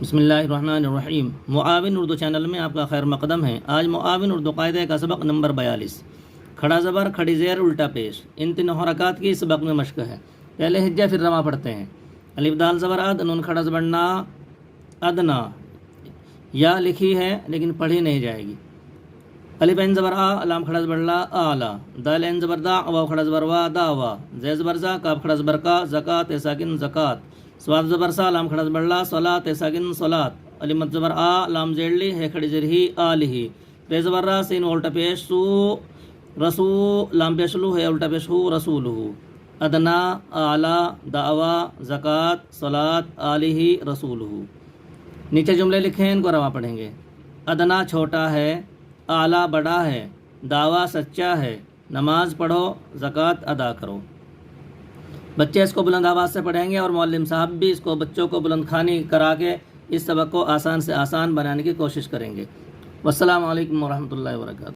بسم اللہ الرحمن الرحیم۔ معاون اردو چینل میں آپ کا خیر مقدم ہے۔ آج معاون اردو قاعدہ کا سبق نمبر 42، کھڑا زبر، کھڑی زیر، الٹا پیش، ان تینوں حرکات کی سبق میں مشق ہے۔ پہلے ہجہ پھر رواں پڑھتے ہیں۔ الف دال زبر اد، نون کھڑا زبر نا، ادنا، یا لکھی ہے لیکن پڑھی نہیں جائے گی۔ الف عین زبر آ، لام کھڑا زبر لا، آلا، دال عین زبر دا، واو کھڑا زبر وا، داوا، زے زبر زا، کاف کھڑا زبر کا، زکات ساکن زکات، صاد زبر سا، لام کھڑا زبر لا، صلاۃ ساکن صلاۃ، الف مد زبر آ، لام زیر لی، ہے کھڑی زیر ہی، آلہی، تے زبر را، سین الٹا پیش سو، رسو، لام پیش لو، ہے الٹا پیش ہو، رسولہ، ادنا، اعلی، دعوا، زکات، صلاۃ، آلہی، رسولہ۔ نیچے جملے لکھیں، ان کو رواں پڑھیں گے۔ ادنا چھوٹا ہے، اعلیٰ بڑا ہے، دعویٰ سچا ہے، نماز پڑھو، زکوٰۃ ادا کرو۔ بچے اس کو بلند آواز سے پڑھیں گے اور معلم صاحب بھی اس کو بچوں کو بلند خوانی کرا کے اس سبق کو آسان سے آسان بنانے کی کوشش کریں گے۔ والسلام علیکم ورحمۃ اللہ وبرکاتہ۔